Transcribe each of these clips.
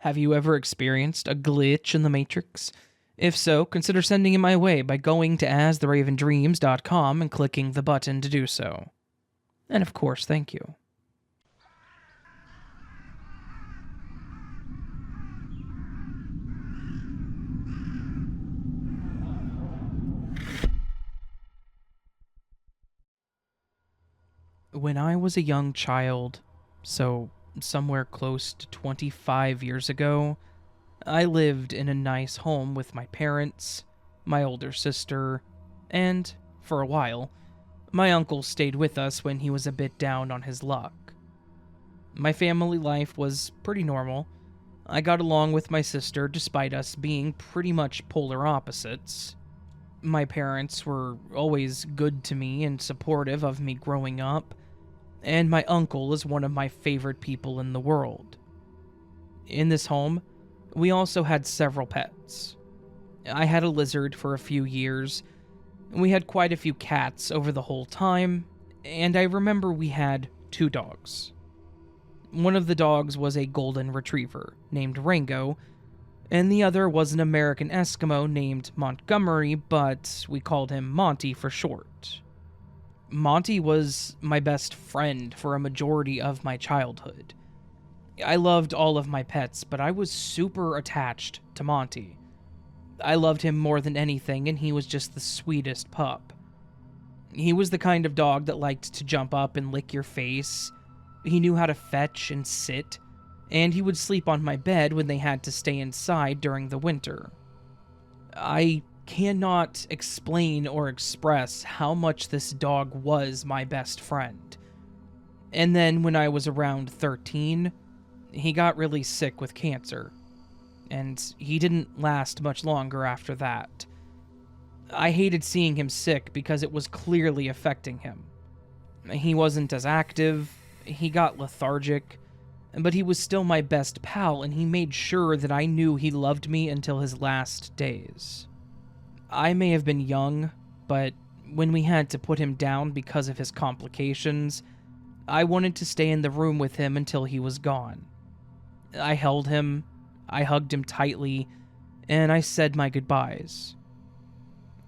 Have you ever experienced a glitch in the Matrix? If so, consider sending it my way by going to astheravendreams.com and clicking the button to do so. And of course, thank you. When I was a young child, so somewhere close to 25 years ago, I lived in a nice home with my parents, my older sister, and, for a while, my uncle stayed with us when he was a bit down on his luck. My family life was pretty normal. I got along with my sister despite us being pretty much polar opposites. My parents were always good to me and supportive of me growing up, and my uncle is one of my favorite people in the world. In this home, we also had several pets. I had a lizard for a few years. We had quite a few cats over the whole time, and I remember we had 2 dogs. One of the dogs was a golden retriever named Rango, and the other was an American Eskimo named Montgomery, but we called him Monty for short. Monty was my best friend for a majority of my childhood. I loved all of my pets, but I was super attached to Monty. I loved him more than anything, and he was just the sweetest pup. He was the kind of dog that liked to jump up and lick your face. He knew how to fetch and sit, and he would sleep on my bed when they had to stay inside during the winter. I cannot explain or express how much this dog was my best friend. And then when I was around 13, he got really sick with cancer, and he didn't last much longer after that. I hated seeing him sick because it was clearly affecting him. He wasn't as active, he got lethargic, but he was still my best pal, and he made sure that I knew he loved me until his last days. I may have been young, but when we had to put him down because of his complications, I wanted to stay in the room with him until he was gone. I held him, I hugged him tightly, and I said my goodbyes.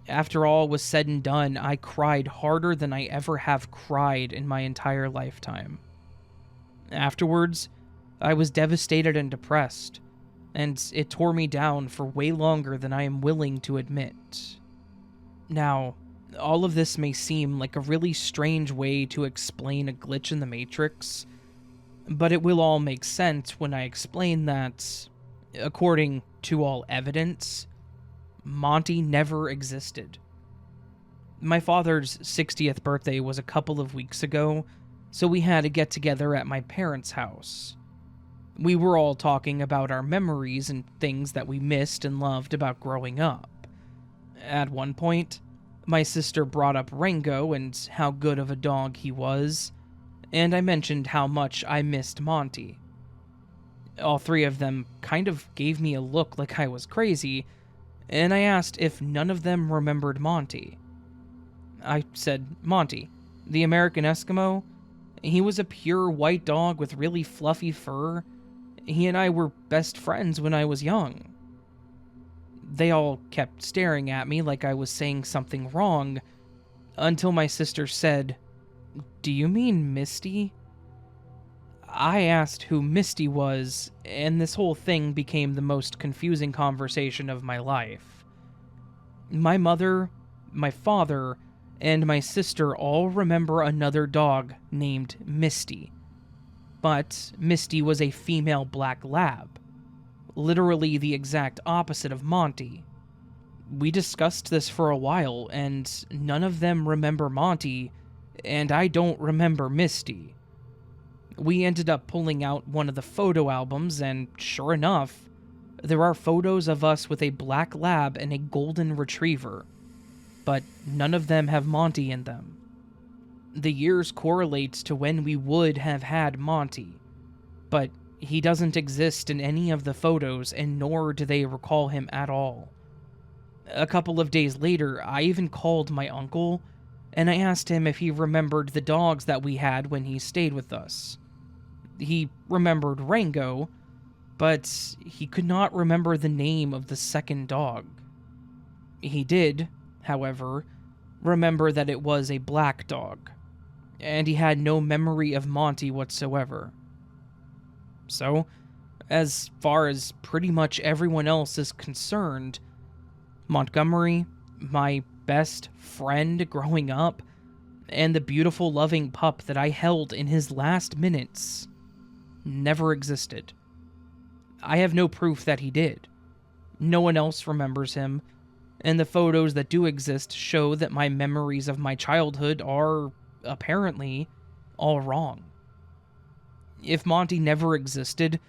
After all was said and done, I cried harder than I ever have cried in my entire lifetime. Afterwards, I was devastated and depressed, and it tore me down for way longer than I am willing to admit. Now, all of this may seem like a really strange way to explain a glitch in the Matrix, but it will all make sense when I explain that, according to all evidence, Monty never existed. My father's 60th birthday was a couple of weeks ago, so we had a get-together at my parents' house. We were all talking about our memories and things that we missed and loved about growing up. At one point, my sister brought up Rango and how good of a dog he was, and I mentioned how much I missed Monty. All 3 of them kind of gave me a look like I was crazy, and I asked if none of them remembered Monty. I said, Monty, the American Eskimo, he was a pure white dog with really fluffy fur. He and I were best friends when I was young. They all kept staring at me like I was saying something wrong, until my sister said, "Do you mean Misty?" I asked who Misty was, and this whole thing became the most confusing conversation of my life. My mother, my father, and my sister all remember another dog named Misty. But Misty was a female black lab, literally the exact opposite of Monty. We discussed this for a while, and none of them remember Monty, and I don't remember Misty. We ended up pulling out one of the photo albums, and sure enough, there are photos of us with a black lab and a golden retriever, but none of them have Monty in them. The years correlate to when we would have had Monty, but he doesn't exist in any of the photos, and nor do they recall him at all. A couple of days later, I even called my uncle, and I asked him if he remembered the dogs that we had when he stayed with us. He remembered Rango, but he could not remember the name of the second dog. He did, however, remember that it was a black dog, and he had no memory of Monty whatsoever. So, as far as pretty much everyone else is concerned, Montgomery, my best friend growing up, and the beautiful loving pup that I held in his last minutes, never existed. I have no proof that he did. No one else remembers him, and the photos that do exist show that my memories of my childhood are, apparently, all wrong. If Monty never existed,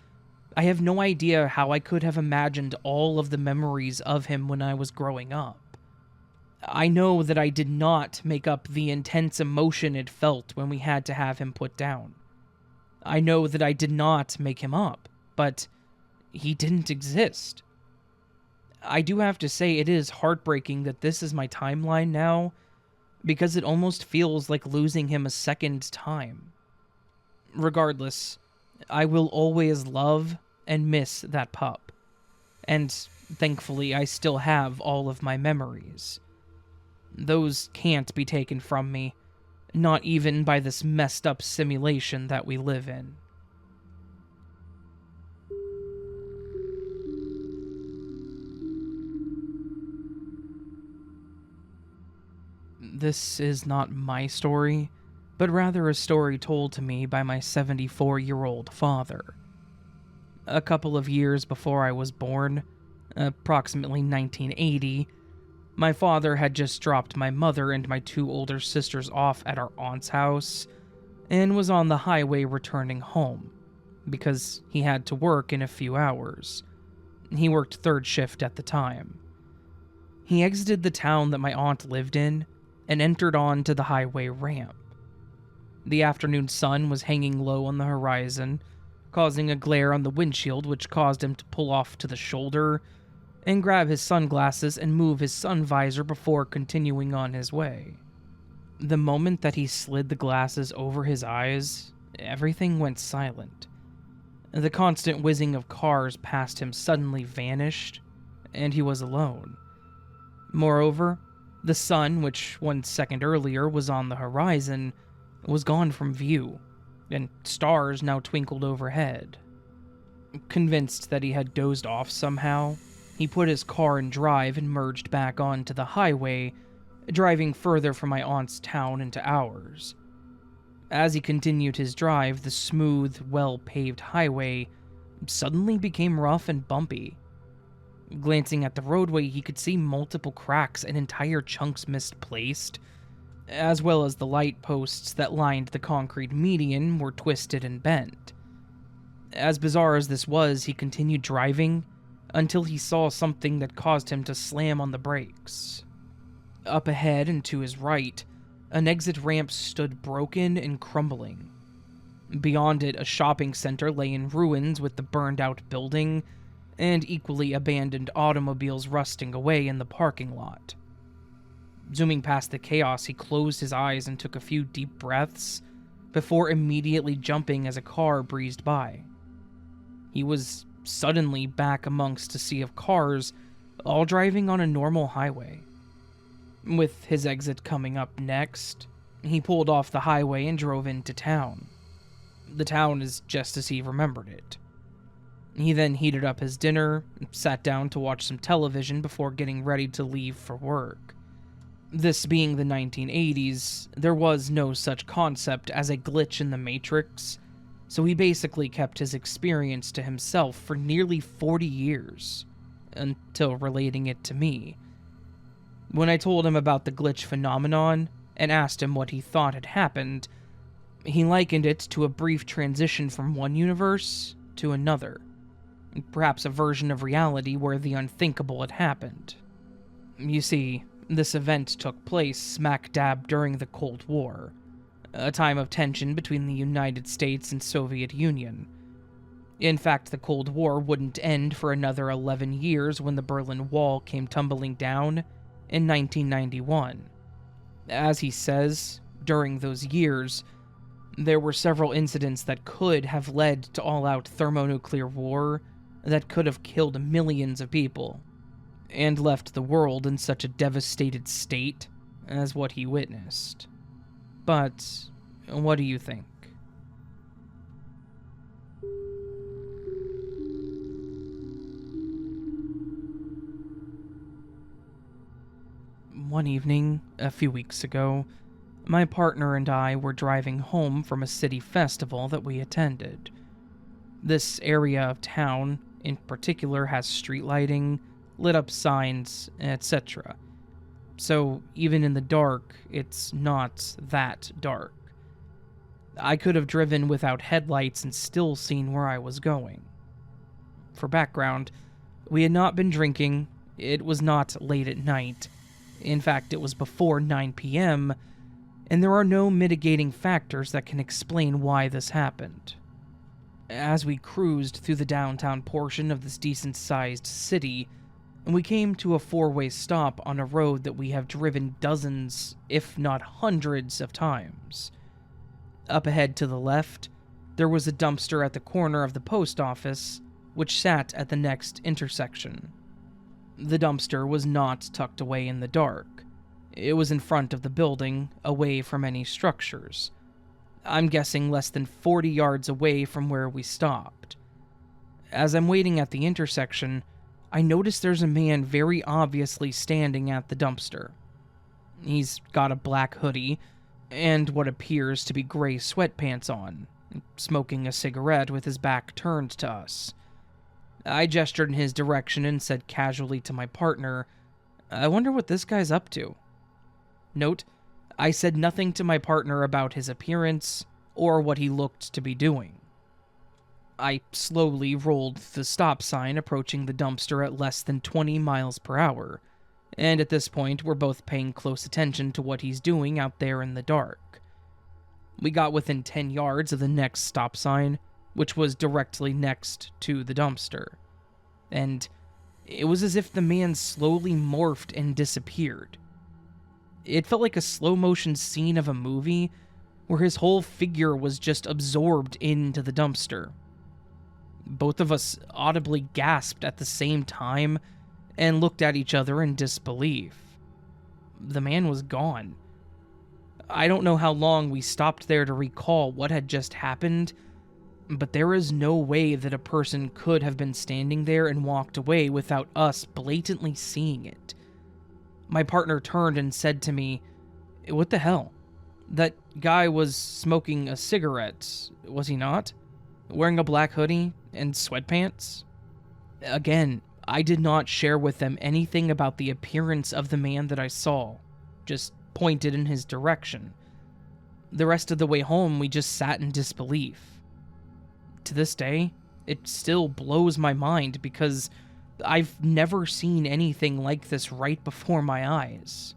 I have no idea how I could have imagined all of the memories of him when I was growing up. I know that I did not make up the intense emotion it felt when we had to have him put down. I know that I did not make him up, but he didn't exist. I do have to say it is heartbreaking that this is my timeline now, because it almost feels like losing him a second time. Regardless, I will always love and miss that pup, and thankfully I still have all of my memories. Those can't be taken from me, not even by this messed up simulation that we live in. This is not my story, but rather a story told to me by my 74-year-old father. A couple of years before I was born, approximately 1980, my father had just dropped my mother and my two older sisters off at our aunt's house and was on the highway returning home because he had to work in a few hours. He worked third shift at the time. He exited the town that my aunt lived in and entered onto the highway ramp. The afternoon sun was hanging low on the horizon, causing a glare on the windshield which caused him to pull off to the shoulder and grab his sunglasses and move his sun visor before continuing on his way. The moment that he slid the glasses over his eyes, everything went silent. The constant whizzing of cars past him suddenly vanished, and he was alone. Moreover, the sun, which 1 second earlier was on the horizon, was gone from view, and stars now twinkled overhead. Convinced that he had dozed off somehow, he put his car in drive and merged back onto the highway, driving further from my aunt's town into ours. As he continued his drive, the smooth, well-paved highway suddenly became rough and bumpy. Glancing at the roadway, he could see multiple cracks and entire chunks misplaced, as well as the light posts that lined the concrete median were twisted and bent. As bizarre as this was, he continued driving until he saw something that caused him to slam on the brakes. Up ahead and to his right, an exit ramp stood broken and crumbling. Beyond it, a shopping center lay in ruins with the burned-out building and equally abandoned automobiles rusting away in the parking lot. Zooming past the chaos, he closed his eyes and took a few deep breaths before immediately jumping as a car breezed by. He was suddenly back amongst a sea of cars, all driving on a normal highway. With his exit coming up next, he pulled off the highway and drove into town. The town is just as he remembered it. He then heated up his dinner, sat down to watch some television before getting ready to leave for work. This being the 1980s, there was no such concept as a glitch in the Matrix, so he basically kept his experience to himself for nearly 40 years, until relating it to me. When I told him about the glitch phenomenon and asked him what he thought had happened, he likened it to a brief transition from one universe to another. Perhaps a version of reality where the unthinkable had happened. You see, this event took place smack dab during the Cold War, a time of tension between the United States and Soviet Union. In fact, the Cold War wouldn't end for another 11 years when the Berlin Wall came tumbling down in 1991. As he says, during those years, there were several incidents that could have led to all-out thermonuclear war that could have killed millions of people and left the world in such a devastated state as what he witnessed. But what do you think? One evening, a few weeks ago, my partner and I were driving home from a city festival that we attended. This area of town, in particular, has street lighting, lit up signs, etc. So even in the dark, it's not that dark. I could have driven without headlights and still seen where I was going. For background, we had not been drinking, it was not late at night. In fact, it was before 9 p.m., and there are no mitigating factors that can explain why this happened. As we cruised through the downtown portion of this decent-sized city, we came to a four-way stop on a road that we have driven dozens, if not hundreds, of times. Up ahead to the left, there was a dumpster at the corner of the post office, which sat at the next intersection. The dumpster was not tucked away in the dark. It was in front of the building, away from any structures. I'm guessing less than 40 yards away from where we stopped. As I'm waiting at the intersection, I notice there's a man very obviously standing at the dumpster. He's got a black hoodie and what appears to be gray sweatpants on, smoking a cigarette with his back turned to us. I gestured in his direction and said casually to my partner, "I wonder what this guy's up to." Note, I said nothing to my partner about his appearance or what he looked to be doing. I slowly rolled the stop sign, approaching the dumpster at less than 20 miles per hour, and at this point we're both paying close attention to what he's doing out there in the dark. We got within 10 yards of the next stop sign, which was directly next to the dumpster, and it was as if the man slowly morphed and disappeared. It felt like a slow-motion scene of a movie where his whole figure was just absorbed into the dumpster. Both of us audibly gasped at the same time and looked at each other in disbelief. The man was gone. I don't know how long we stopped there to recall what had just happened, but there is no way that a person could have been standing there and walked away without us blatantly seeing it. My partner turned and said to me, "What the hell? That guy was smoking a cigarette, was he not? Wearing a black hoodie and sweatpants?" Again, I did not share with them anything about the appearance of the man that I saw, just pointed in his direction. The rest of the way home, we just sat in disbelief. To this day, it still blows my mind because I've never seen anything like this right before my eyes.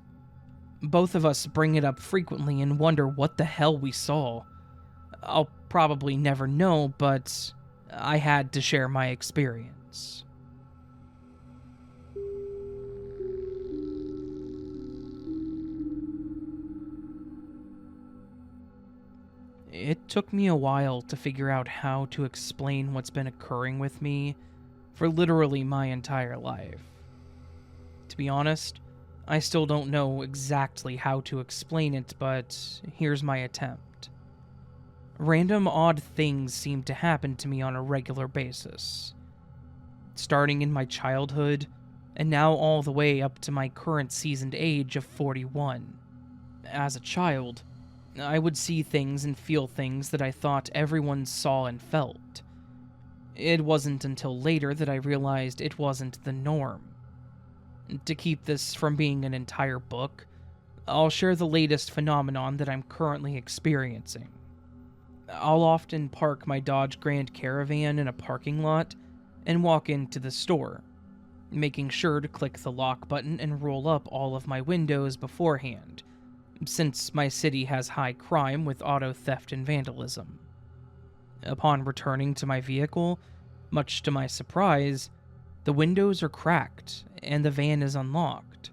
Both of us bring it up frequently and wonder what the hell we saw. I'll probably never know, but I had to share my experience. It took me a while to figure out how to explain what's been occurring with me for literally my entire life. To be honest, I still don't know exactly how to explain it, but here's my attempt. Random odd things seem to happen to me on a regular basis. Starting in my childhood, and now all the way up to my current seasoned age of 41. As a child, I would see things and feel things that I thought everyone saw and felt. It wasn't until later that I realized it wasn't the norm. To keep this from being an entire book, I'll share the latest phenomenon that I'm currently experiencing. I'll often park my Dodge Grand Caravan in a parking lot and walk into the store, making sure to click the lock button and roll up all of my windows beforehand, since my city has high crime with auto theft and vandalism. Upon returning to my vehicle, much to my surprise, the windows are cracked and the van is unlocked.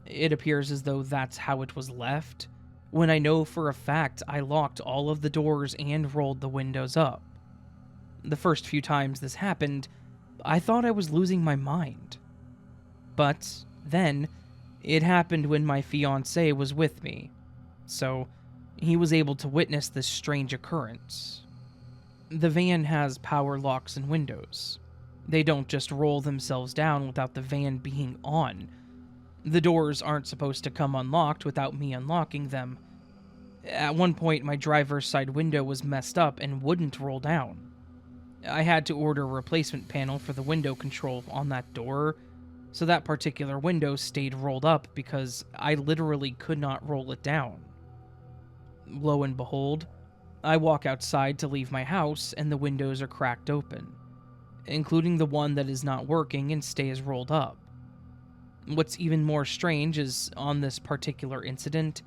It appears as though that's how it was left, when I know for a fact I locked all of the doors and rolled the windows up. The first few times this happened, I thought I was losing my mind. But then, it happened when my fiancé was with me, so he was able to witness this strange occurrence. The van has power locks and windows. They don't just roll themselves down without the van being on. The doors aren't supposed to come unlocked without me unlocking them. At one point, my driver's side window was messed up and wouldn't roll down. I had to order a replacement panel for the window control on that door, so that particular window stayed rolled up because I literally could not roll it down. Lo and behold, I walk outside to leave my house and the windows are cracked open, including the one that is not working and stays rolled up. What's even more strange is, on this particular incident,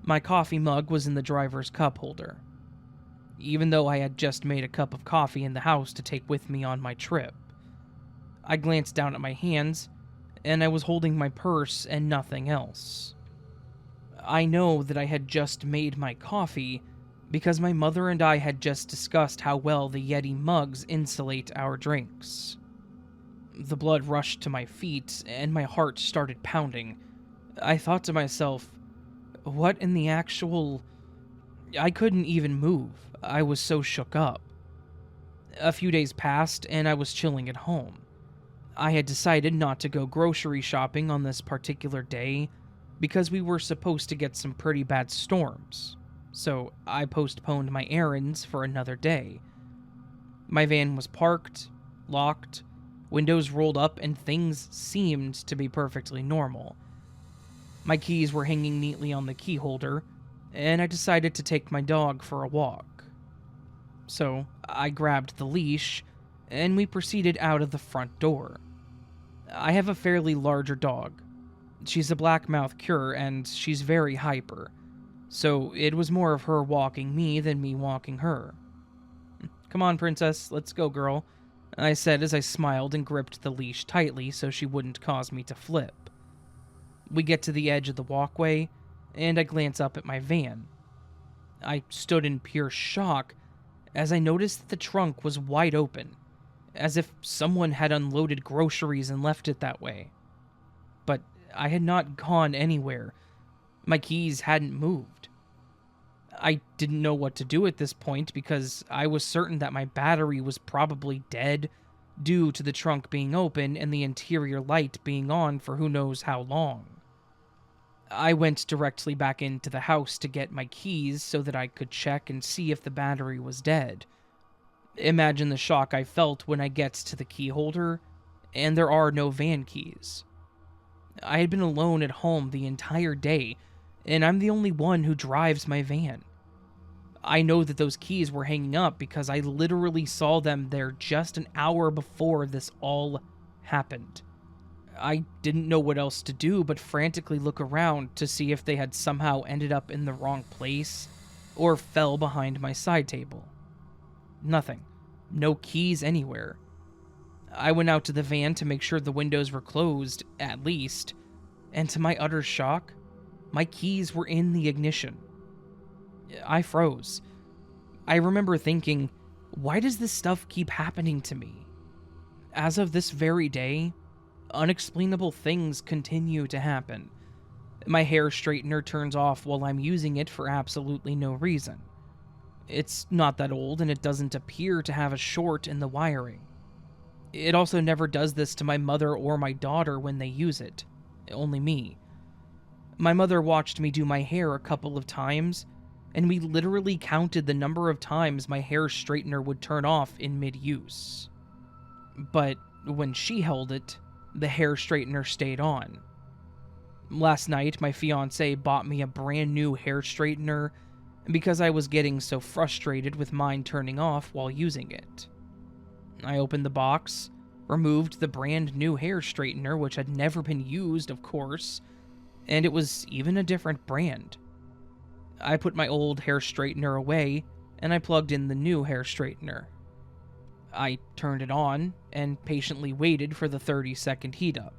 my coffee mug was in the driver's cup holder, even though I had just made a cup of coffee in the house to take with me on my trip. I glanced down at my hands, and I was holding my purse and nothing else. I know that I had just made my coffee because my mother and I had just discussed how well the Yeti mugs insulate our drinks. The blood rushed to my feet, and my heart started pounding. I thought to myself, what in the actual... I couldn't even move. I was so shook up. A few days passed, and I was chilling at home. I had decided not to go grocery shopping on this particular day because we were supposed to get some pretty bad storms, so I postponed my errands for another day. My van was parked, locked, windows rolled up, and things seemed to be perfectly normal. My keys were hanging neatly on the key holder, and I decided to take my dog for a walk. So I grabbed the leash, and we proceeded out of the front door. I have a fairly larger dog. She's a black-mouth cur, and she's very hyper, so it was more of her walking me than me walking her. "Come on, princess, let's go, girl," I said as I smiled and gripped the leash tightly so she wouldn't cause me to flip. We get to the edge of the walkway, and I glance up at my van. I stood in pure shock as I noticed that the trunk was wide open, as if someone had unloaded groceries and left it that way. But I had not gone anywhere. My keys hadn't moved. I didn't know what to do at this point because I was certain that my battery was probably dead due to the trunk being open and the interior light being on for who knows how long. I went directly back into the house to get my keys so that I could check and see if the battery was dead. Imagine the shock I felt when I get to the key holder, and there are no van keys. I had been alone at home the entire day, and I'm the only one who drives my van. I know that those keys were hanging up because I literally saw them there just an hour before this all happened. I didn't know what else to do but frantically look around to see if they had somehow ended up in the wrong place or fell behind my side table. Nothing. No keys anywhere. I went out to the van to make sure the windows were closed, at least, and to my utter shock, my keys were in the ignition. I froze. I remember thinking, why does this stuff keep happening to me? As of this very day, unexplainable things continue to happen. My hair straightener turns off while I'm using it for absolutely no reason. It's not that old, and it doesn't appear to have a short in the wiring. It also never does this to my mother or my daughter when they use it. Only me. My mother watched me do my hair a couple of times, and we literally counted the number of times my hair straightener would turn off in mid-use. But when she held it, the hair straightener stayed on. Last night, my fiancé bought me a brand new hair straightener because I was getting so frustrated with mine turning off while using it. I opened the box, removed the brand new hair straightener, which had never been used, of course, and it was even a different brand. I put my old hair straightener away, and I plugged in the new hair straightener. I turned it on, and patiently waited for the 30-second heat up.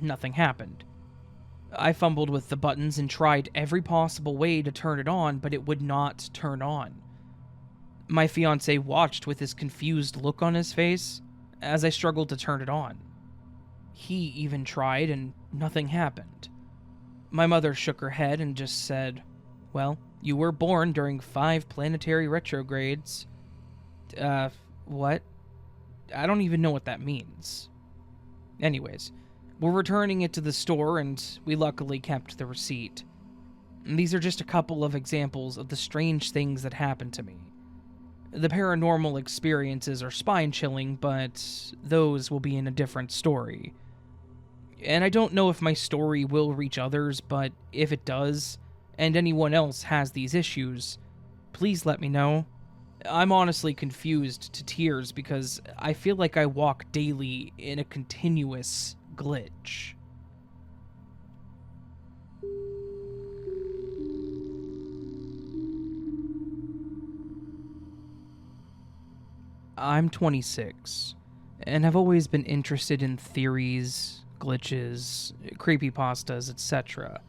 Nothing happened. I fumbled with the buttons and tried every possible way to turn it on, but it would not turn on. My fiancé watched with this confused look on his face, as I struggled to turn it on. He even tried and nothing happened. My mother shook her head and just said, "Well, you were born during 5 planetary retrogrades." What? I don't even know what that means. Anyways, we're returning it to the store and we luckily kept the receipt. These are just a couple of examples of the strange things that happened to me. The paranormal experiences are spine-chilling, but those will be in a different story. And I don't know if my story will reach others, but if it does, and anyone else has these issues, please let me know. I'm honestly confused to tears because I feel like I walk daily in a continuous glitch. I'm 26, and have always been interested in theories, glitches, creepypastas, etc.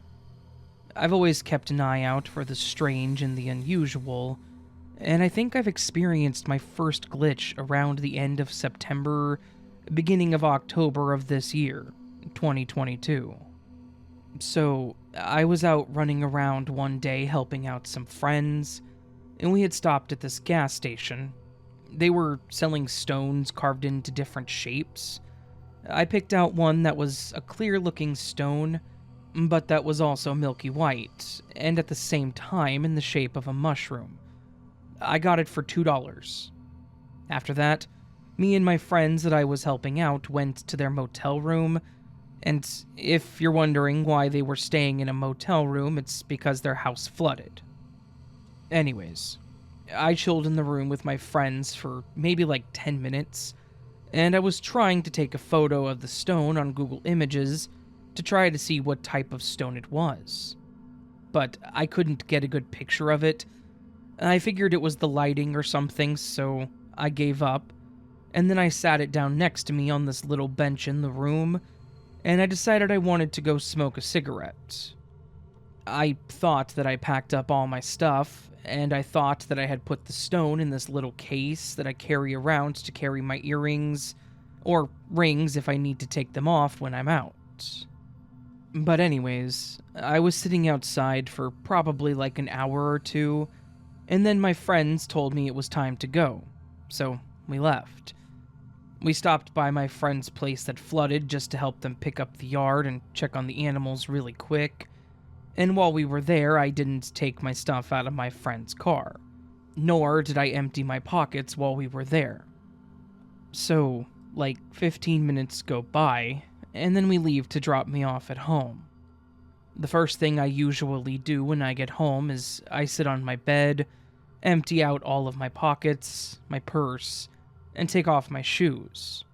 I've always kept an eye out for the strange and the unusual, and I think I've experienced my first glitch around the end of September, beginning of October of this year, 2022. So, I was out running around one day helping out some friends, and we had stopped at this gas station. They were selling stones carved into different shapes. I picked out one that was a clear-looking stone, but that was also milky white, and at the same time in the shape of a mushroom. I got it for $2. After that, me and my friends that I was helping out went to their motel room, and if you're wondering why they were staying in a motel room, it's because their house flooded. Anyways, I chilled in the room with my friends for maybe like 10 minutes, and I was trying to take a photo of the stone on Google Images to try to see what type of stone it was. But I couldn't get a good picture of it. I figured it was the lighting or something, so I gave up, and then I sat it down next to me on this little bench in the room, and I decided I wanted to go smoke a cigarette. I thought that I packed up all my stuff, and I thought that I had put the stone in this little case that I carry around to carry my earrings, or rings if I need to take them off when I'm out. But anyways, I was sitting outside for probably like an hour or two, and then my friends told me it was time to go, so we left. We stopped by my friend's place that flooded just to help them pick up the yard and check on the animals really quick. And while we were there, I didn't take my stuff out of my friend's car, nor did I empty my pockets while we were there. So, like 15 minutes go by, and then we leave to drop me off at home. The first thing I usually do when I get home is I sit on my bed, empty out all of my pockets, my purse, and take off my shoes.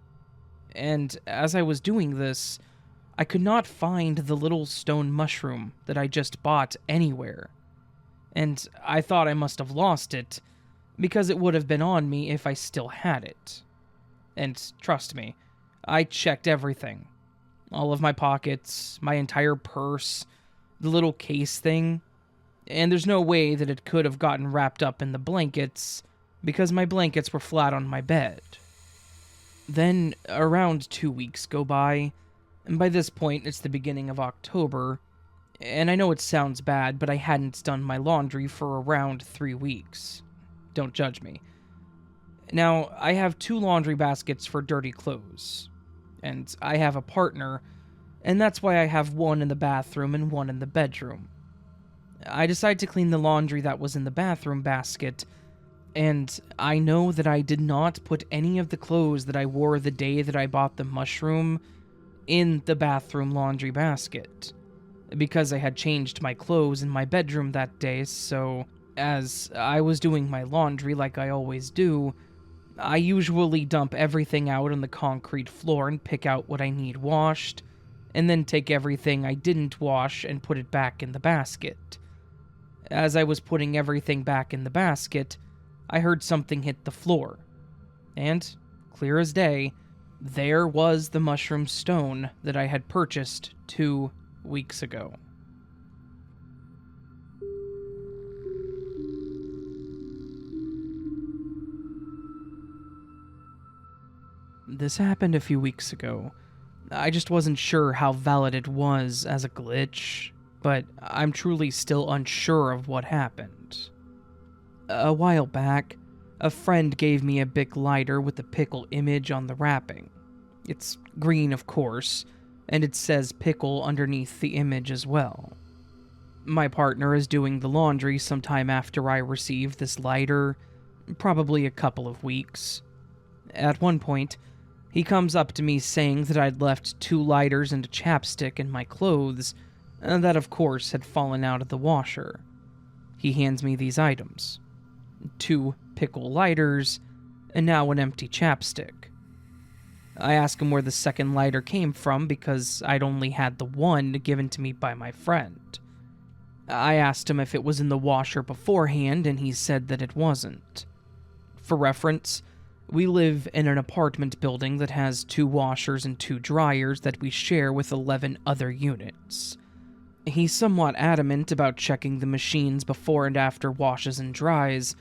And as I was doing this, I could not find the little stone mushroom that I just bought anywhere. And I thought I must have lost it, because it would have been on me if I still had it. And trust me, I checked everything. All of my pockets, my entire purse, the little case thing, and there's no way that it could have gotten wrapped up in the blankets, because my blankets were flat on my bed. Then, around 2 weeks go by, and by this point it's the beginning of October, and I know it sounds bad, but I hadn't done my laundry for around 3 weeks. Don't judge me. Now, I have 2 laundry baskets for dirty clothes, and I have a partner, and that's why I have one in the bathroom and one in the bedroom. I decided to clean the laundry that was in the bathroom basket, and I know that I did not put any of the clothes that I wore the day that I bought the mushroom in the bathroom laundry basket, because I had changed my clothes in my bedroom that day, so as I was doing my laundry like I always do, I usually dump everything out on the concrete floor and pick out what I need washed, and then take everything I didn't wash and put it back in the basket. As I was putting everything back in the basket, I heard something hit the floor, and, clear as day, there was the mushroom stone that I had purchased 2 weeks ago. This happened a few weeks ago. I just wasn't sure how valid it was as a glitch, but I'm truly still unsure of what happened. A while back, a friend gave me a Bic lighter with the pickle image on the wrapping. It's green, of course, and it says pickle underneath the image as well. My partner is doing the laundry sometime after I received this lighter, probably a couple of weeks. At one point, he comes up to me saying that I'd left 2 lighters and a chapstick in my clothes, and that of course had fallen out of the washer. He hands me these items. 2 pickle lighters, and now an empty chapstick. I ask him where the second lighter came from because I'd only had the one given to me by my friend. I asked him if it was in the washer beforehand, and he said that it wasn't. For reference, we live in an apartment building that has 2 washers and 2 dryers that we share with 11 other units. He's somewhat adamant about checking the machines before and after washes and dries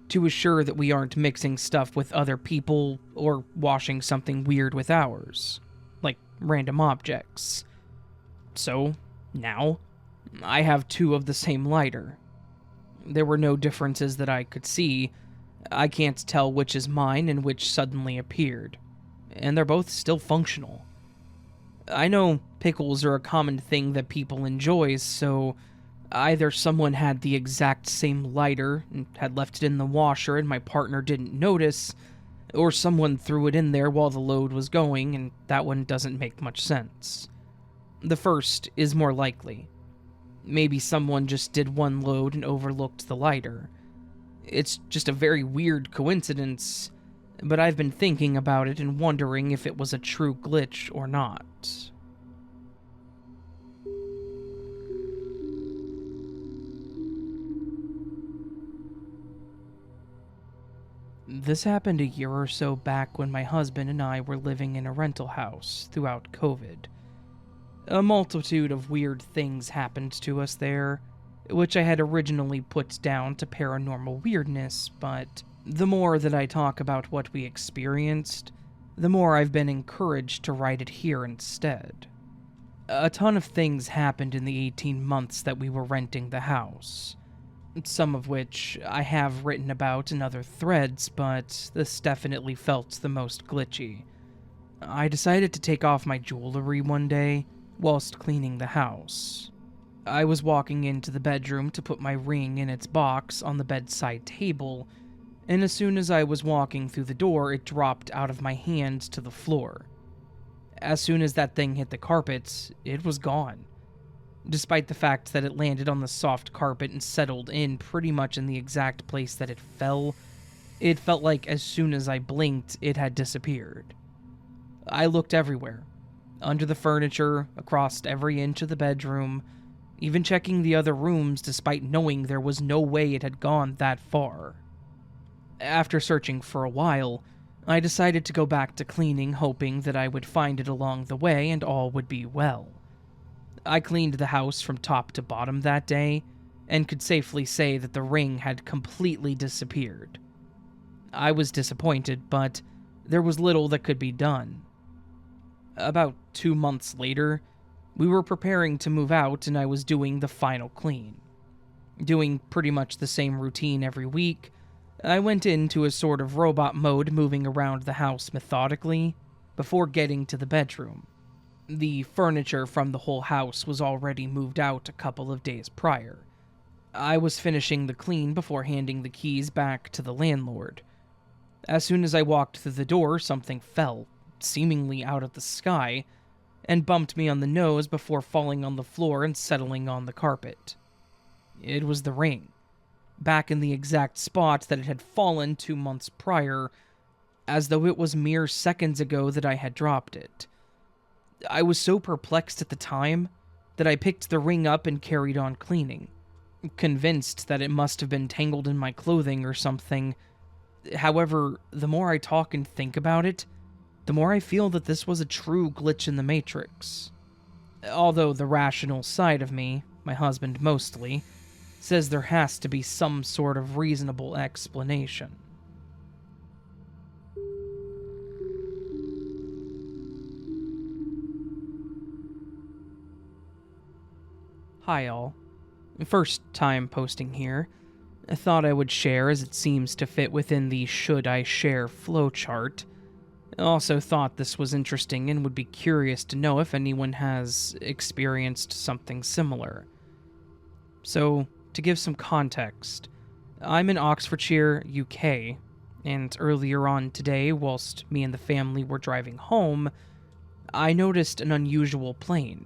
to assure that we aren't mixing stuff with other people or washing something weird with ours, like random objects. So, now, I have 2 of the same lighter. There were no differences that I could see. I can't tell which is mine and which suddenly appeared, and they're both still functional. I know pickles are a common thing that people enjoy, so either someone had the exact same lighter and had left it in the washer and my partner didn't notice, or someone threw it in there while the load was going, and that one doesn't make much sense. The first is more likely. Maybe someone just did one load and overlooked the lighter. It's just a very weird coincidence, but I've been thinking about it and wondering if it was a true glitch or not. This happened a year or so back when my husband and I were living in a rental house throughout COVID. A multitude of weird things happened to us there, which I had originally put down to paranormal weirdness, but the more that I talk about what we experienced, the more I've been encouraged to write it here instead. A ton of things happened in the 18 months that we were renting the house. Some of which I have written about in other threads, but this definitely felt the most glitchy. I decided to take off my jewelry one day whilst cleaning the house. I was walking into the bedroom to put my ring in its box on the bedside table, and as soon as I was walking through the door, it dropped out of my hand to the floor. As soon as that thing hit the carpet, it was gone. Despite the fact that it landed on the soft carpet and settled in pretty much in the exact place that it fell, it felt like as soon as I blinked, it had disappeared. I looked everywhere. Under the furniture, across every inch of the bedroom, even checking the other rooms despite knowing there was no way it had gone that far. After searching for a while, I decided to go back to cleaning, hoping that I would find it along the way and all would be well. I cleaned the house from top to bottom that day, and could safely say that the ring had completely disappeared. I was disappointed, but there was little that could be done. About 2 months later, we were preparing to move out and I was doing the final clean. Doing pretty much the same routine every week, I went into a sort of robot mode, moving around the house methodically before getting to the bedroom. The furniture from the whole house was already moved out a couple of days prior. I was finishing the clean before handing the keys back to the landlord. As soon as I walked through the door, something fell, seemingly out of the sky, and bumped me on the nose before falling on the floor and settling on the carpet. It was the ring, back in the exact spot that it had fallen 2 months prior, as though it was mere seconds ago that I had dropped it. I was so perplexed at the time that I picked the ring up and carried on cleaning, convinced that it must have been tangled in my clothing or something. However, the more I talk and think about it, the more I feel that this was a true glitch in the Matrix. Although the rational side of me, my husband mostly, says there has to be some sort of reasonable explanation. Hi all. First time posting here. I thought I would share as it seems to fit within the should I share flowchart. I also thought this was interesting and would be curious to know if anyone has experienced something similar. So, to give some context, I'm in Oxfordshire, UK, and earlier on today, whilst me and the family were driving home, I noticed an unusual plane.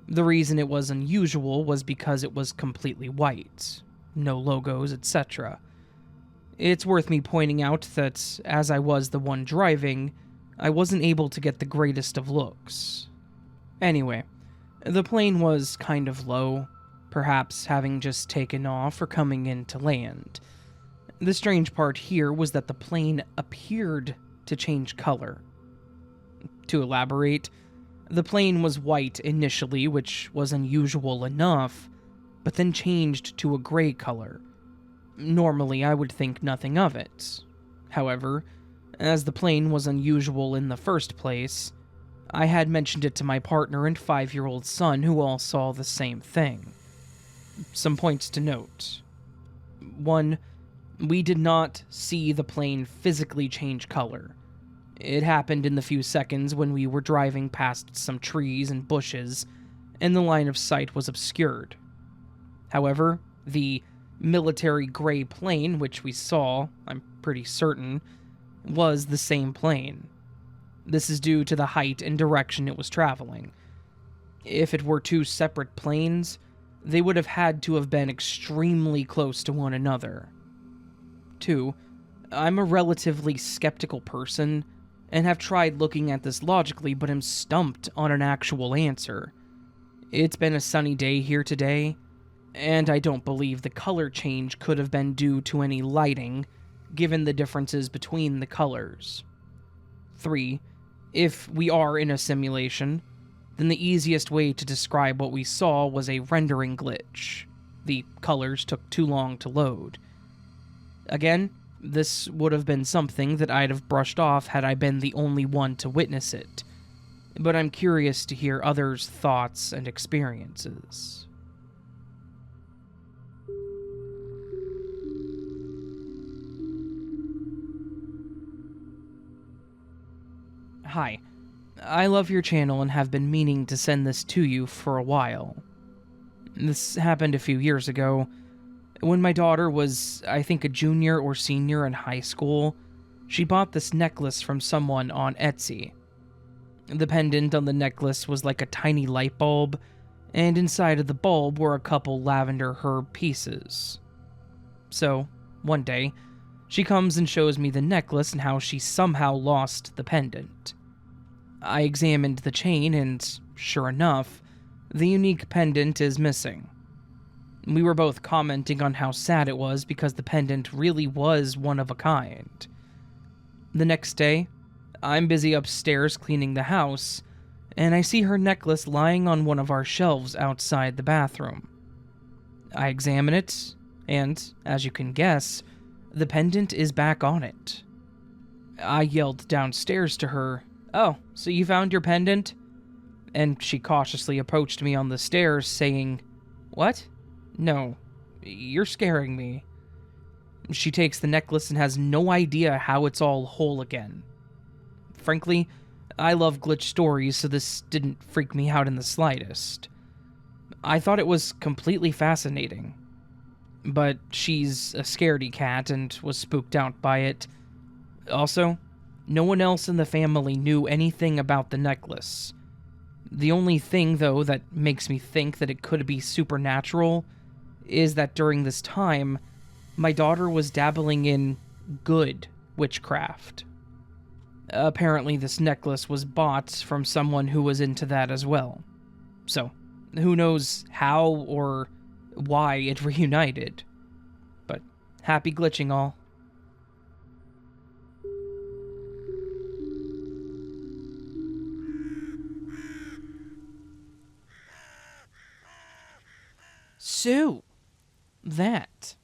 The reason it was unusual was because it was completely white, no logos, etc. It's worth me pointing out that, as I was the one driving, I wasn't able to get the greatest of looks. Anyway, the plane was kind of low, perhaps having just taken off or coming in to land. The strange part here was that the plane appeared to change color. To elaborate, the plane was white initially, which was unusual enough, but then changed to a gray color. Normally, I would think nothing of it. However, as the plane was unusual in the first place, I had mentioned it to my partner and 5-year-old son, who all saw the same thing. Some points to note. 1. We did not see the plane physically change color. It happened in the few seconds when we were driving past some trees and bushes, and the line of sight was obscured. However, the military gray plane which we saw, I'm pretty certain, was the same plane. This is due to the height and direction it was traveling. If it were two separate planes, they would have had to have been extremely close to one another. 2. I'm a relatively skeptical person, and have tried looking at this logically, but am stumped on an actual answer. It's been a sunny day here today, and I don't believe the color change could have been due to any lighting, given the differences between the colors. 3. If we are in a simulation, then the easiest way to describe what we saw was a rendering glitch. The colors took too long to load. Again, this would have been something that I'd have brushed off had I been the only one to witness it, but I'm curious to hear others' thoughts and experiences. Hi. I love your channel and have been meaning to send this to you for a while. This happened a few years ago. When my daughter was, I think, a junior or senior in high school, she bought this necklace from someone on Etsy. The pendant on the necklace was like a tiny light bulb, and inside of the bulb were a couple lavender herb pieces. So, one day, she comes and shows me the necklace and how she somehow lost the pendant. I examined the chain, and sure enough, the unique pendant is missing. We were both commenting on how sad it was because the pendant really was one of a kind. The next day, I'm busy upstairs cleaning the house, and I see her necklace lying on one of our shelves outside the bathroom. I examine it, and, as you can guess, the pendant is back on it. I yelled downstairs to her, "Oh, so you found your pendant?" And she cautiously approached me on the stairs, saying, "What? No, you're scaring me." She takes the necklace and has no idea how it's all whole again. Frankly, I love glitch stories, so this didn't freak me out in the slightest. I thought it was completely fascinating. But she's a scaredy cat and was spooked out by it. Also, no one else in the family knew anything about the necklace. The only thing, though, that makes me think that it could be supernatural is that during this time, my daughter was dabbling in good witchcraft. Apparently, this necklace was bought from someone who was into that as well. So, who knows how or why it reunited. But happy glitching all. So, that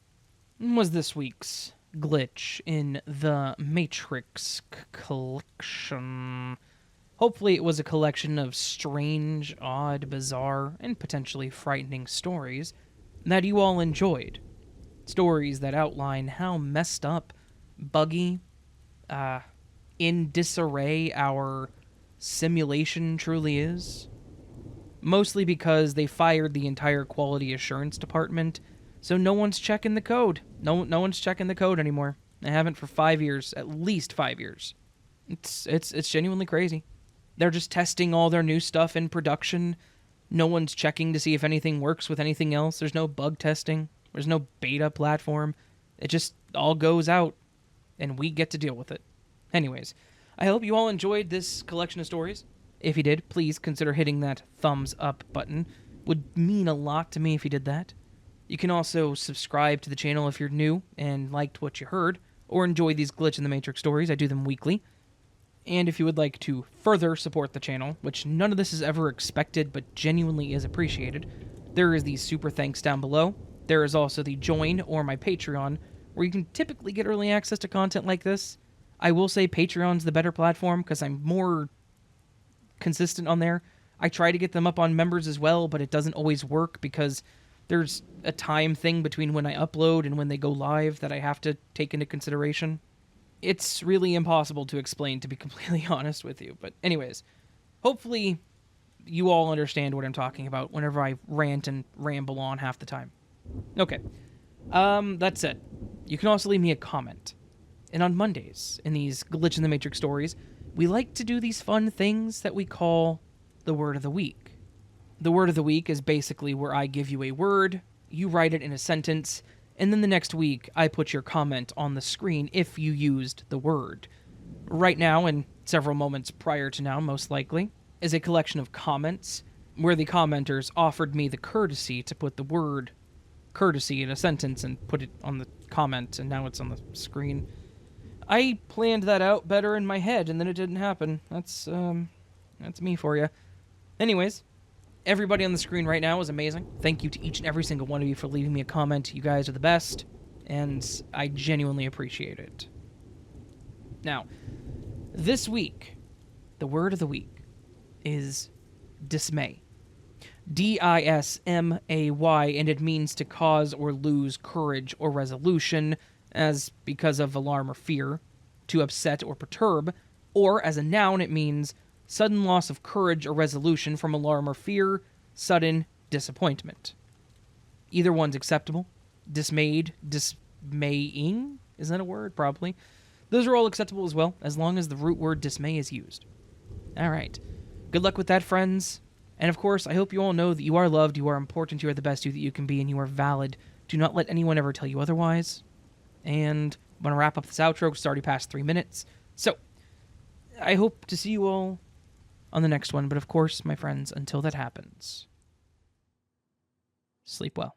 was this week's glitch in the Matrix collection. Hopefully it was a collection of strange, odd, bizarre, and potentially frightening stories that you all enjoyed. Stories that outline how messed up, buggy, in disarray our simulation truly is. Mostly because they fired the entire quality assurance department, so no one's checking the code. No one's checking the code anymore. They haven't for 5 years, at least 5 years. It's genuinely crazy. They're just testing all their new stuff in production. No one's checking to see if anything works with anything else. There's no bug testing. There's no beta platform. It just all goes out, and we get to deal with it. Anyways, I hope you all enjoyed this collection of stories. If you did, please consider hitting that thumbs up button. Would mean a lot to me if you did that. You can also subscribe to the channel if you're new and liked what you heard, or enjoy these Glitch in the Matrix stories. I do them weekly. And if you would like to further support the channel, which none of this is ever expected but genuinely is appreciated, there is the super thanks down below. There is also the join or my Patreon, where you can typically get early access to content like this. I will say Patreon's the better platform because I'm more consistent on there. I try to get them up on members as well, but it doesn't always work because there's a time thing between when I upload and when they go live that I have to take into consideration. It's really impossible to explain, to be completely honest with you. But anyways, hopefully you all understand what I'm talking about whenever I rant and ramble on half the time. Okay. That's it. You can also leave me a comment. And on Mondays, in these Glitch in the Matrix stories, we like to do these fun things that we call the Word of the Week. The Word of the Week is basically where I give you a word, you write it in a sentence, and then the next week, I put your comment on the screen if you used the word. Right now, and several moments prior to now, most likely, is a collection of comments where the commenters offered me the courtesy to put the word courtesy in a sentence and put it on the comment, and now it's on the screen. I planned that out better in my head, and then it didn't happen. That's me for you. Anyways, everybody on the screen right now is amazing. Thank you to each and every single one of you for leaving me a comment. You guys are the best, and I genuinely appreciate it. Now, this week, the word of the week is dismay. D-I-S-M-A-Y, and it means to cause or lose courage or resolution, as because of alarm or fear, to upset or perturb, or as a noun it means sudden loss of courage or resolution from alarm or fear, sudden disappointment. Either one's acceptable. Dismayed, dismaying, is that a word? Probably. Those are all acceptable as well, as long as the root word dismay is used. Alright. Good luck with that, friends. And of course, I hope you all know that you are loved, you are important, you are the best you that you can be, and you are valid. Do not let anyone ever tell you otherwise. And I'm going to wrap up this outro because it's already past 3 minutes. So, I hope to see you all on the next one. But of course, my friends, until that happens, sleep well.